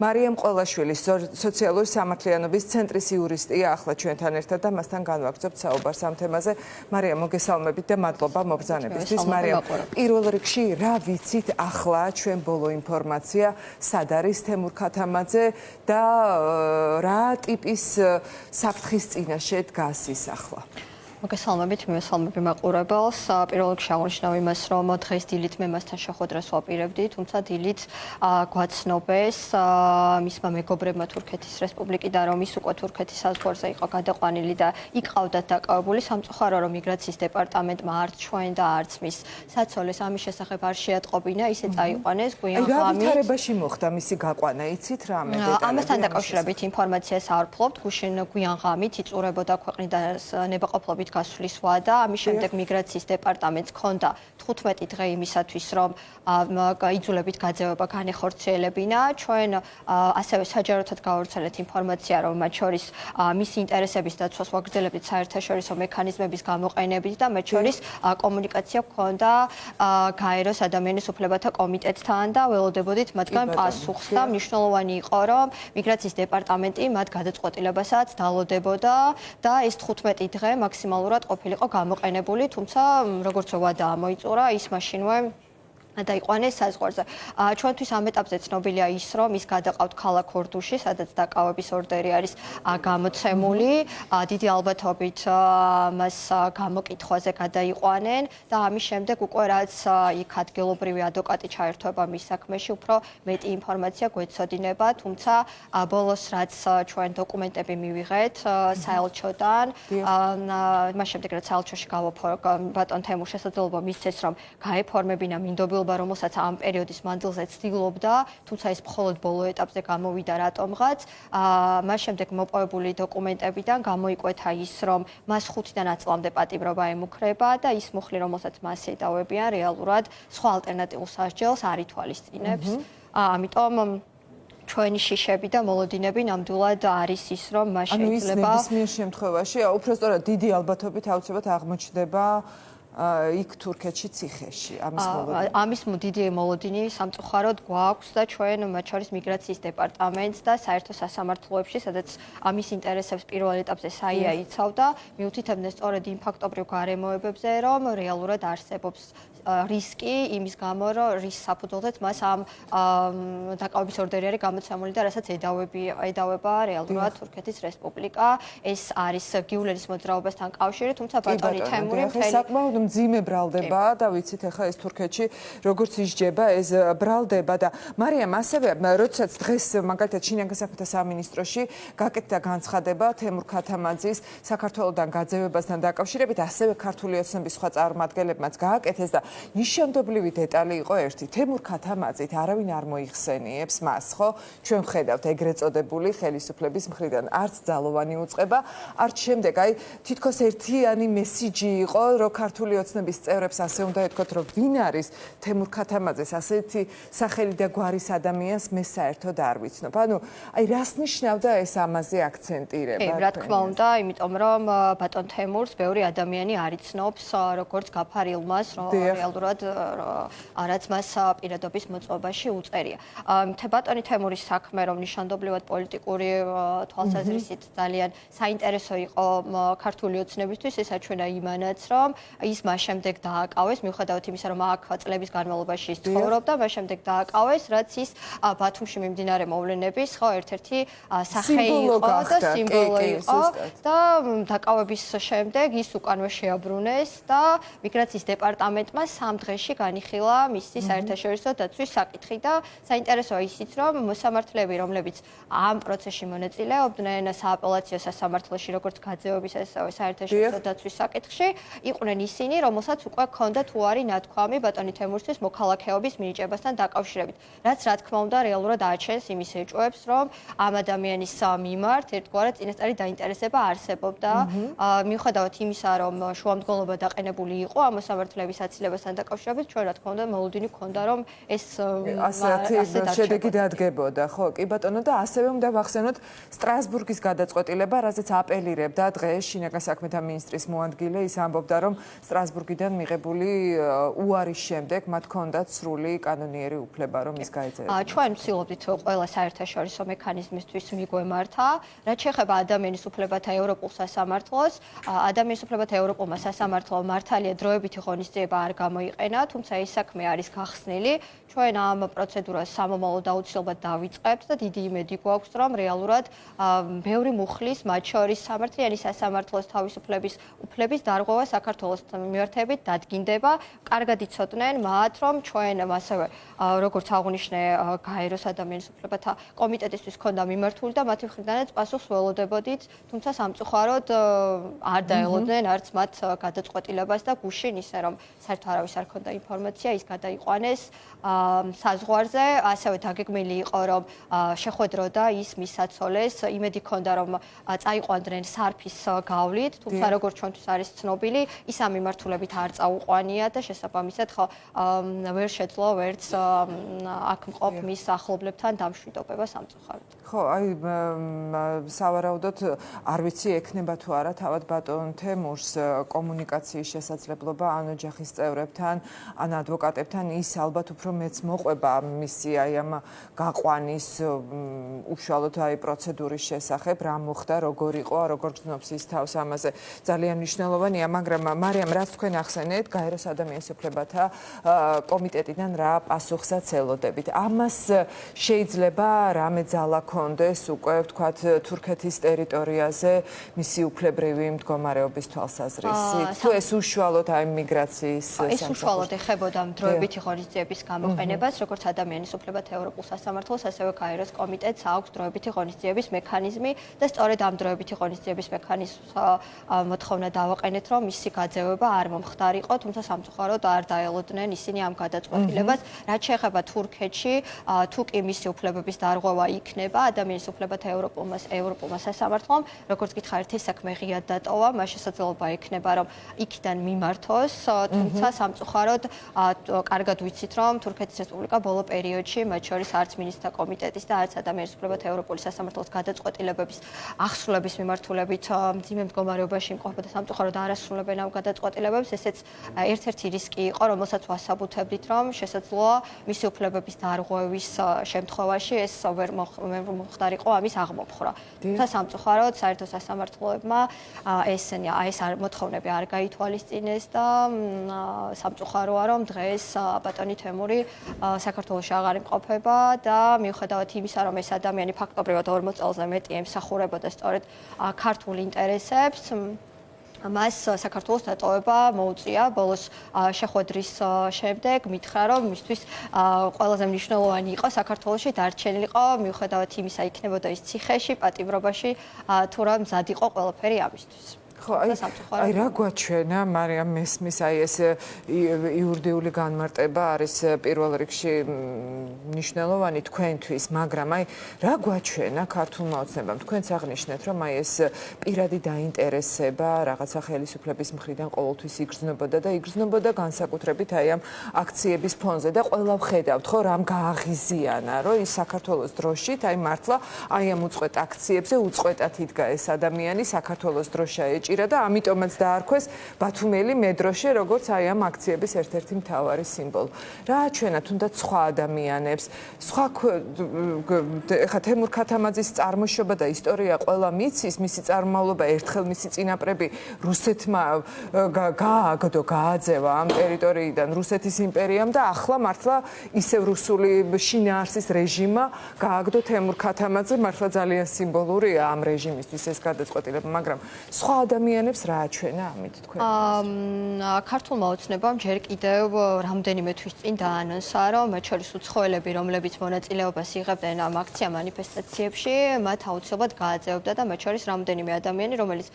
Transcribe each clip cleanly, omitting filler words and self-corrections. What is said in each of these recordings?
მარიამ ყოლაშვილის სოციალური სამართლიანობის ცენტრის იურისტია ახლა ჩვენთან ერთად და მასთან განვაგრძობთ საუბარს ამ თემაზე. მარიამ, მოგესალმებით და მადლობა მობრძანებისთვის. მარიამ, პირველ რიგში რა ვიცით ახლა ჩვენ ბოლო ინფორმაცია სად არის თემურ ქათამაძე და რა ტიპის საფრთხის წინაშე დგას ის ახლა? მოგესალმებით, მივესალმები მაყურებელს. პირველ რიგში აღნიშნავ იმას, რომ დღეს დილით მე მასთან შეხვედრას ვაპირებდი, თუმცა დილით გვაცნობეს მისმა მეგობრებმა თურქეთის რესპუბლიკიდან, რომ ის უკვე თურქეთის საზღვარზე იყო გადაყვანილი და იქ ყავდათ დაკავებული. სამწუხარო, რომ მიგრაციის დეპარტამენტმა არც ჩვენ და არც მის საცოლეს ამის შესახებ არ შეატყობინა, ისე წაიყვანეს გვიან ღამით. რა ვითარებაში მოხდა მისი გაყვანა, იცით რამე დეტალები? ამასთან დაკავშირებით ინფორმაციას არ ვფლობთ, გვიან ღამით იწურებოდა ქვეყნიდან ნებაყოფლობით გასვლის ვადა. ამის შემდეგ მიგრაციის დეპარტამენტს ჰქონდა 15 დღე იმისათვის, რომ იძულებით გაძევება განეხორციელებინა. ჩვენ ასევე საჯაროთად გავავრცელეთ ინფორმაცია, რომ მათ შორის მისი ინტერესების დაცვას ვაგრძელებთ საერთაშორისო მექანიზმების გამოყენებით და მათ შორის კომუნიკაცია ჰქონდა გაეროს ადამიანის უფლებათა კომიტეტთან და ველოდებოდით მათგან პასუხს და მნიშვნელოვანი იყო, რომ მიგრაციის დეპარტამენტი მათ გადაწყვეტილებასაც დალოდებოდა და ეს 15 დღე მაქსიმალურად ყოფილიყო გამოყენებული, თუმცა როგორც ვადა მოიწურა, ის მაშინვე დაიყვანეს საზღვარზე. ჩვენთვის ამ ეტაპზე ცნობილია ის, რომ ის გადაყავთ ქალაქ ორდუში, სადაც დაკავების ორდერი არის გამოცემული. დიდი ალბათობით მას გამოკითხვაზე გადაიყვანენ და ამის შემდეგ უკვე რაც იქ ადგილობრივი ადვოკატი ჩაერთვება მის საქმეში, უფრო მეტი ინფორმაცია გვეცოდინება, თუმცა ბოლოს რაც ჩვენ დოკუმენტები მივიღეთ საელჩოდან, მას შემდეგ რაც საელჩოში ბატონ თემურ შესაძლებლობა მისცეს, რომ გაეფორმებინა მინდობილობა, რომელსაც ამ პერიოდის მანძილზე ცდილობდა, თუმცა ეს მხოლოდ ბოლო ეტაპზე გამოვიდა რატომღაც. მას შემდეგ მოპოვებული დოკუმენტებიდან გამოიკვეთა ის, რომ მას 5-დან 10 წლამდე პატიმრობა ემუქრება და ის მუხლი, რომელსაც მას ედავებიან, რეალურად სხვა ალტერნატიულ სასჯელს არ ითვალისწინებს. ამიტომ ჩვენი შიშები და მოლოდინები ნამდვილად არის ის, რომ მას შეიძლება ანუ ის ნებისმიერ შემთხვევაში, უბრალოდ დიდი ალბათობით აუცილებლად აღმოჩნდება იქ თურქეთში ციხეში ამის დიდი მოლოდინი სამწუხაროდ გვაქვს და ჩვენ მათ შორის მიგრაციის დეპარტამენტს და საერთო სასამართლოებში, სადაც ამის ინტერესებს პირველ ეტაპზე საია იცავდა, მიუთითებდნენ სწორედ იმ ფაქტობრივ გარემოებებზე, რომ რეალურად არსებობს რისკი იმის გამო, რომ რის საფუძველზეც მას ამ დაკავების ორდერი არის გამოცემული და რასაც ედავება რეალურად თურქეთის რესპუბლიკა. ეს არის გიულენის მოძრაობასთან კავშირი, თუმცა ბატონი თემური საკმაოდ მძიმე ბრალდება და ვიცით ახლა ეს თურქეთში როგორც ისჯება, ეს ბრალდება და მარიამ ასევე როდესაც დღეს მაგალითად შინაგან საქმეთა სამინისტროში გაკეთდა განცხადება თემურ ქათამაძის საქართველოსთან გაძევებასთან დაკავშირებით, ასევე ქართული ოცნების სხვა წარმომადგენლებმაც გააკეთეს და ნიშანდობლივი დეტალი იყო ერთი. თემურ ქათამაძით არავინ არ მოიხსენიებს მას, ხო? ჩვენ ვხედავთ ეგრეთ წოდებული ხელისუფლების მხრიდან არც ძალოვანი უწყება, არც შემდეგ აი თითქოს ერთიანი მესიჯი იყო, რომ ქართული ოცნების წევრებს ასე უნდა ეთქვათ, რომ ვინ არის თემურ ქათამაძეს ასეთი სახელი და გვარის ადამიანს მე საერთოდ არ ვიცნობ. ანუ აი რას ნიშნავდა ეს ამაზე აქცენტირება? რა თქმა უნდა, იმიტომ რომ ბატონ თემურს ბევრი ადამიანი არ იცნობს, როგორც გაფარილმას, რომ რეალურად რაც მას პირადობის მოწყობაში უწერია. ბატონი თემურის საქმე, რომ ნიშანდობლივად პოლიტიკური თვალსაზრისით ძალიან საინტერესო იყო ქართული ოცნებისთვის, ეს აჩვენა იმანაც, რომ ის მას შემდეგ დააკავეს, მიუხედავად იმისა, რომ აქ წლების განმავლობაში ის ცხოვრობდა, მას შემდეგ დააკავეს, რაც ის ბათუმში მიმდინარე მოვლენების, ხო, ერთ-ერთი სახე იყო და სიმბოლო იყო და დაკავების შემდეგ ის უკანვე შეაბრუნეს და მიგრაციის დეპარტამენტმა 3 დღეში განიხილა მისი საერთაშორისო დაცვის საკითხი და საინტერესოა ისიც, რომ მოსამართლეები, რომლებიც ამ პროცესში მონაწილეობდნენ სააპელაციო სასამართლოში, როგორც გაძევების, ასევე საერთაშორისო დაცვის საკითხში, იყვნენ ისინი, რომელსაც უკვე ჰქონდა თუ არის ნათქვამი ბატონი თემურისთვის მოქალაქეობის მინიჭებასთან დაკავშირებით. რაც რა თქმა უნდა რეალურად აჩენს იმის ეჭვებს, რომ ამ ადამიანის მიმართ ერთგვარად წინასწარი დაინტერესება არსებობდა. მიუხედავად იმისა, რომ შუამდგომლობა დაყენებული იყო ამ მოსამართლეების აცილებასთან დაკავშირებით, ჩვენ რა თქმა უნდა მოლოდინი ჰქონდა, რომ ეს ასეთი შედეგი დადგებოდა, ხო, კი ბატონო და ასევე უნდა ვახსენოთ სტრასბურგის გადაწყვეტილება, რაზეც აპელირებდა დღეს შინაგან საქმეთა მინისტრის მოადგილე, ის ამბობდა, რომ სტრასბურგიდან მიღებული უარის შემდეგ მათ ჰქონდათ სრული კანონიერი უფლება, რომ ის გაეძევებინათ. ჩვენ ვცდილობდით ყველა საერთაშორისო მექანიზმისთვის მიგვემართა, რაც შეეხება ადამიანის უფლებათა ევროპულ სასამართლოს. ადამიანის უფლებათა ევროპულმა სასამართლომ მართალია დროებითი ღონისძიება არ გამოიყენა, თუმცა ეს საქმე არის გახსნილი. ჩვენ ამ პროცედურას სამომავლოდ აუცილებლად დავიწყებთ და დიდი იმედი გვაქვს, რომ რეალურად ბევრი მუხლის, მათ შორის სამართლიანი სასამართლოს უფლების დარღვევა საქართველოს მიმართებით დადგინდება. კარგად იცოდნენ მათ, რომ ჩვენ ასევე როგორც აღნიშნე გაეროს ადამიანის უფლებათა კომიტეტისთვის ჰქონდა მიმართული და მათი მხრიდანაც პასუხს ველოდებოდით, თუმცა სამწუხაროდ არ დაელოდნენ არც მათ გადაწყვეტილებას და გუშინ ისე რომ საერთოდ არავის არ ჰქონდა ინფორმაცია, ის გადაიყვანეს საზღვარზე, ასევე დაგეგმილი იყო რომ შეხვედროდა ის მის საცოლეს, იმედი ჰქონდა რომ წაიყვანდნენ სარფის გავლით, თუმცა როგორც ჩვენთვის არის ცნობილი, ის ამ მიმართულებით არ წაუყვანია და შესაბამისად ხო ვერ შეძლო ვერც აქ მყოფ მის ახლობლებთან დამშვიდობება სამწუხაროდ. ხო, აი სავარაუდოდ არ ვიცი ექნება თუ არა თავად ბატონ თემურს კომუნიკაციის შესაძლებლობა ან ოჯახის წევრებთან, ან ადვოკატებთან, ის ალბათ უფრო მეც მოყვება მისი აი ამ გაყვანის უშუალოდ აი პროცედურის შესახებ, რა მოხდა, როგორ იყო, როგორ გრძნობს ის თავს ამაზე. ძალიან მნიშვნელოვანია, მაგრამ მარიამ, რაც თქვენ ახსენეთ, გაეროს ადამიანის უფლებათა კომიტეტიდან რა პასუხსაც ელოდებით. ამას შეიძლება რამე ძალა კონდეს უკვე ვთქვათ თურქეთის ტერიტორიაზე მისი უფლებრივი მდგომარეობის თვალსაზრისით. თუ ეს უშუალოდ აი მიგრაციის ეს უშუალოდ ეხებოდა დროებითი ღონისძიების გამოყენებას, როგორც ადამიანის უფლებათა ევროპულ სასამართლოს, ასევე გაეროს კომიტეტს აქვს დროებითი ღონისძიების მექანიზმი და სწორედ ამ დროებითი ღონისძიების მექანიზმს მოთხოვნა დავაყენეთ, რომ მისი გაძევება არ მომხდარიყო, თუმცა სამწუხაროდ არ დაელოდნენ ისინი ამ გადაწყვეტილებას, რაც შეეხება თურქეთში, თუ კი მისი უფლებების დარღვევა იქნება ადამიანის უფლებათა ევროპულმა სასამართლომ, როგორც გითხარით, ეს საქმე ღიად დატოვა, მას შესაძლებლობა ექნება, რომ იქიდან მიმართოს, თუმცა სამწუხაროდ კარგად ვიცით, რომ თურქეთის რესპუბლიკა ბოლო პერიოდში, მათ შორის არც მინისტრთა კომიტეტის და არც ადამიანის უფლებათა ევროპული სასამართლოს გადაწყვეტილებების აღსრულების მიმართულებით მძიმე მდგომარეობაში იმყოფება და სამწუხაროდ არ ასრულებენ ამ გადაწყვეტილებებს, ესეც ერთ-ერთი რისკი იყო, რომელსაც ვასაბუთებდით, რომ შესაძლოა მისი უფლებების დარღვევის შემთხვევაში ეს ვერ მოხდარიყო ამის აღმოფხვრა. თუმცა სამწუხაროდ საერთო სასამართლოებმა ეს მოთხოვნები არ გაითვალისწინეს და სამწუხაროა, რომ დღეს ბატონი თემური საქართველოში აღარ იმყოფება და მიუხედავად იმისა, რომ ეს ადამიანი ფაქტობრივად 40 წელზე მეტი ემსახურებოდა სწორედ ქართულ ინტერესებს, მას საქართველოს დატოვება მოუწია ბოლოს შეხვედრის შემდეგ მითხრა რომ მისთვის ყველაზე მნიშვნელოვანი იყო საქართველოში დარჩენილიყო მიუხედავად იმისა იქნებოდა ის ციხეში პატიმრობაში თუ რა მზად იყო ყველაფერი ამისთვის. ხო, აი რა გვაჩვენა, მარიამ მესმის აი ეს იურიდიული განმარტება არის პირველ რიგში მნიშვნელოვანი თქვენთვის, მაგრამ აი რა გვაჩვენა ქართულმა ოცნებამ? თქვენც აღნიშნეთ, რომ აი ეს პირადი დაინტერესება რაღაცა ხელისუფლების მხრიდან ყოველთვის იგრძნობოდა და იგრძნობოდა განსაკუთრებით აი ამ აქციების ფონზე და ყველა ვხედავთ, ხო, რამ გააღიზიანა, რომ ის საქართველოს დროშით აი მართლა აი ამ უწყვეტ აქციებზე უწყვეტად იდგა ეს ადამიანი საქართველოს დროშა ეჭირა და ამიტომაც დაარქვეს ბათუმელი მედროშე, როგორც აი ამ აქციების ერთ-ერთი მთავარი სიმბოლო. რა აჩვენა თუნდაც სხვა ადამიანებს, სხვა ეხა თემურ ქათამაძის წარმოშობა და ისტორია ყველა მიცის, მისი წარმომავლობა ერთხელ მისი წინაპრები რუსეთმა გააგდო, გააძევა ამ ტერიტორიიდან რუსეთის იმპერიამ და ახლა მართლა ისევ რუსული შინაარსის რეჟიმა გააგდო თემურ ქათამაძე, მართლა ძალიან სიმბოლურია ამ რეჟიმისთვის ეს გადაწყვეტილება, მაგრამ სხვა ადამიანებს რა აჩვენა ამით თქვენ? ქართულმა ოცნებამ ჯერ კიდევ რამდენიმე თვის წინ დაანონსა, რომ მათ შორის უცხოელები, რომლებიც მონაწილეობას იღებდნენ ამ აქცია მანიფესტაციებში, მათ აუცილებლად გააძევებდა და მათ შორის რამდენიმე ადამიანი, რომელიც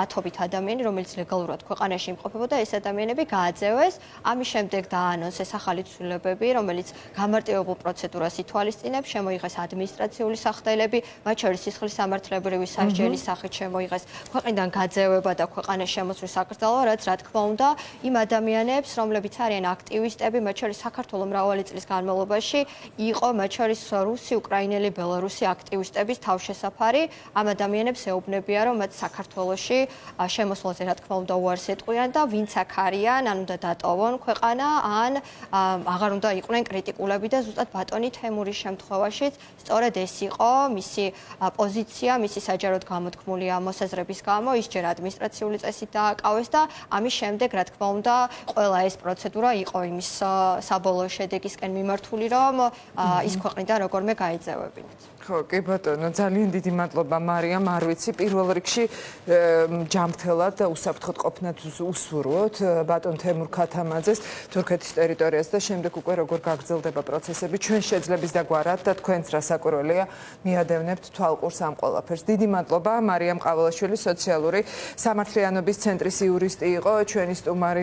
ათობით ადამიანი, რომელიც ლეგალურად ქვეყანაში იმყოფებოდა, ეს ადამიანები გააძევეს. ამის შემდეგ დაანონსეს ახალი ცვლილებები, რომელიც გამარტივებულ პროცედურას ითვალისწინებს, შემოიღეს ადმინისტრაციული სახდელები, მათ შორის სისხლის სამართლებრივი სასჯელის სახით შემოიღეს ქვეყნიდან გაძევება და ქვეყანას შემოსვლის საკრძალო, რაც რა თქმა უნდა იმ ადამიანებს, რომლებიც არიან აქტივისტები, მათ შორის საქართველოს მრავალი წლის განმავლობაში იყო მათ შორის რუსი, უკრაინელი, ბელარუსი აქტივისტების თავშესაფარი. ამ ადამიანებს ეუბნებიან, რომ მათ საქართველოში შემოსვლაზე რა თქმა უნდა უარს ეტყვიან და ვინც აქ არიან, ან უნდა დატოვონ ქვეყანა, ან აღარ უნდა იყვნენ კრიტიკულები და ზუსტად ბატონი თემურის შემთხვევაშიც სწორედ ეს იყო მისი პოზიცია, მისი საჯაროდ გამოთქმული მოსაზრების გამო, ის ჯერ ადმინისტრაციული წესით დააკავეს და ამის შემდეგ, რა თქმა უნდა, ყველა ეს პროცედურა იყო იმის საბოლოო შედეგისკენ მიმართული, რომ ის ქვეყნიდან როგორმე გაეძევებინათ. ხო, კი ბატონო, ძალიან დიდი მადლობა მარიამ, არ ვიცი, პირველ რიგში ჯანმრთელად და უსაფრთხოდ ყოფნად უსურვოთ ბატონ თემურ ქათამაძეს თურქეთის ტერიტორიას და შემდეგ უკვე როგორ გაგრძელდება პროცესები ჩვენ შეძლებს და გვარად და თქვენც რა საკვირველია მიადევნებთ თვალყურს ამ ყველაფერს. დიდი მადლობა მარიამ ყაველაშვილი, სოციალური სამართლიანობის ცენტრის იურისტი იყო ჩვენი სტუმარი.